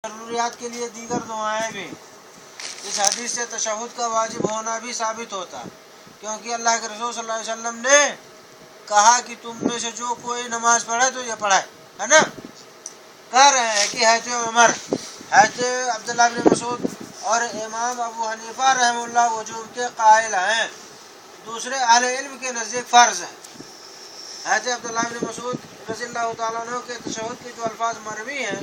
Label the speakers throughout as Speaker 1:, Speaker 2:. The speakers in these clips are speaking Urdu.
Speaker 1: ضروریات کے لیے دیگر دعائیں بھی اس حدیث سے تشہد کا واجب ہونا بھی ثابت ہوتا ہے، کیونکہ اللہ کے رسول صلی اللہ علیہ وسلم نے کہا کہ تم میں سے جو کوئی نماز پڑھے تو یہ پڑھے، ہے نا؟ کہہ رہے ہیں کہ حضرت عمر، حضرت عبداللہ بن مسعود اور امام ابو حنیفہ رحمہ اللہ وجوب کے قائل ہیں، دوسرے اہل علم کے نزدیک فرض ہے۔ حضرت عبداللہ بن مسعود رضی اللہ تعالیٰ عنہ کے تشہد کے جو الفاظ مروی ہیں،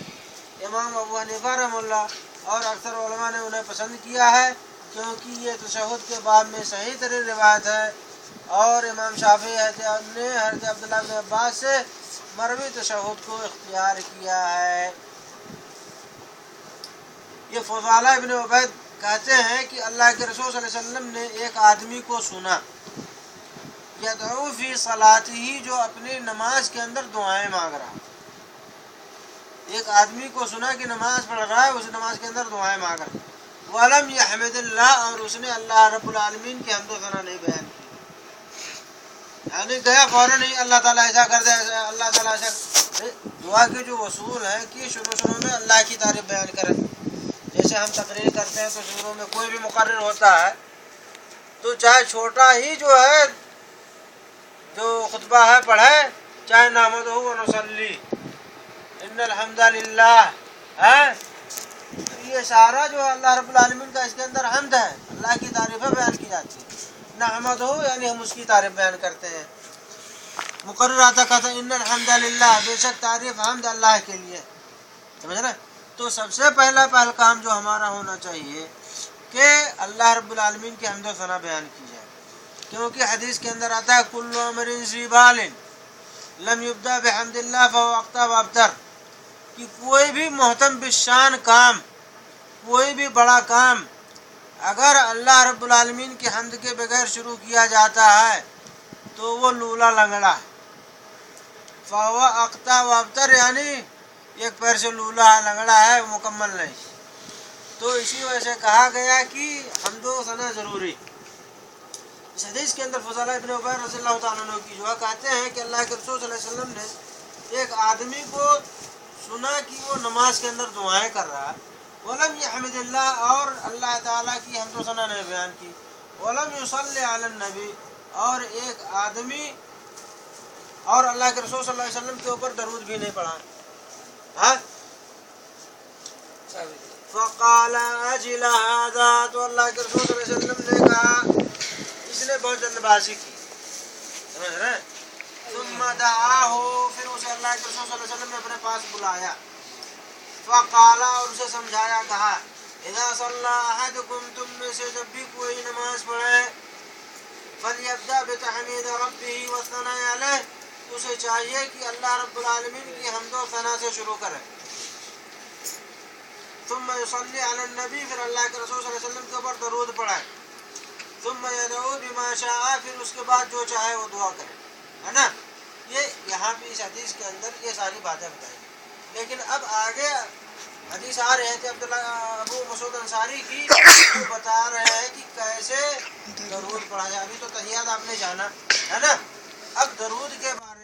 Speaker 1: امام ابو حنیفہ رحمہ اللہ اور اکثر علماء نے انہیں پسند کیا ہے، کیونکہ یہ تشہد کے باب میں صحیح ترین روایت ہے، اور امام شافعی نے حضرت عبداللہ بن عباس سے مروی تشہد کو اختیار کیا ہے۔ یہ فضالہ ابن عبید کہتے ہیں کہ اللہ کے رسول صلی اللہ علیہ وسلم نے ایک آدمی کو سنا، یدعو فی صلاتہ، جو اپنی نماز کے اندر دعائیں مانگ رہا۔ ایک آدمی کو سنا کہ نماز پڑھ رہا ہے، اس نماز کے اندر دعائیں مانگ رہا، وَلَمْ يَحْمِدِ اللَّهَ، اور اس نے اللہ رب العالمین کی حمد و ثنا نہیں بیان کی، یعنی گیا فوراً ہی اللہ تعالیٰ ایسا کر دے، اللہ تعالیٰ ایسا۔ دعا کے جو اصول ہے کہ شروع میں اللہ کی تعریف بیان کریں، جیسے ہم تقریر کرتے ہیں تو شروع میں کوئی بھی مقرر ہوتا ہے تو چاہے چھوٹا ہی جو ہے جو خطبہ ہے پڑھے، چاہے نحمدہ و نصلی ان الحمد للہ ہے، یہ سارا جو اللہ رب العالمین کا اس کے اندر حمد ہے، اللہ کی تعریفیں بیان کی جاتی ہے۔ نحمدہ یعنی ہم اس کی تعریف بیان کرتے ہیں، مقرر آتا کہتا ان الحمد للہ، بے شک تعریف حمد اللہ کے لیے، سمجھ رہے؟ تو سب سے پہلا کام جو ہمارا ہونا چاہیے کہ اللہ رب العالمین کی حمد و ثنا بیان کی جائے، کیونکہ حدیث کے اندر آتا ہے کل امر ذی بال لم یبدأ بحمد اللہ فهو اقطع وابتر، کہ کوئی بھی محتم بالشان کام، کوئی بھی بڑا کام اگر اللہ رب العالمین کی حمد کے بغیر شروع کیا جاتا ہے تو وہ لولا لنگڑا ہے، فهو اقطع وابتر، یعنی ایک پیر سے لولا لنگڑا ہے، مکمل نہیں۔ تو اسی وجہ سے کہا گیا کہ حمد و ثنا ضروری۔ اس حدیث کے اندر فضالہ ابن عبید رضی اللہ تعالیٰ عنہ کی جو کہتے ہیں کہ اللہ کے رسول صلی اللہ علیہ وسلم نے ایک آدمی کو سنا کہ وہ نماز کے اندر دعائیں کر رہا، وَلَمْ يَحْمِدِ اللَّهَ، اور اللہ تعالیٰ کی حمد و ثنا نے بیان کی، وَلَمْ يُصَلِّ عَلَى النَّبِي، اور ایک آدمی اور اللہ کے رسول صلی اللہ علیہ وسلم کے اوپر درود بھی نہیں پڑھا۔ فَقَالَ أَجِلَ هَذَا، تو اللہ کے رسول صلی اللہ علیہ وسلم نے کہا اس نے بہت جلد بازی کی، سمجھ رہے ہیں؟ ثم دعاہ، پھر اسے اللہ کے رسول صلی اللہ علیہ وسلم نے اپنے پاس بلایا، فقال، اور اسے سمجھایا، کہا اذا صلی احدکم، تم میں سے جب بھی کوئی نماز پڑھے، فلیبدأ بتحمید ربہ والثناء علیہ، تو اسے چاہیے کہ اللہ رب العالمین کی حمد و ثنا سے شروع کرے، ثم یصلی علی النبی، پھر اللہ کے رسول صلی اللہ علیہ وسلم کے اوپر درود پڑھے، ثم یدعو بما شاء، پھر اس کے بعد جو چاہے وہ دعا کرے، ہے نا؟ یہ یہاں پہ اس حدیث کے اندر یہ ساری باتیں بتائی، لیکن اب آگے حدیث آ رہے ہیں کہ ابو مسعود انصاری کی، وہ بتا رہے ہیں کہ کیسے درود پڑھا جائے۔ ابھی تو تحیات آپ نے جانا ہے نا، اب درود کے بارے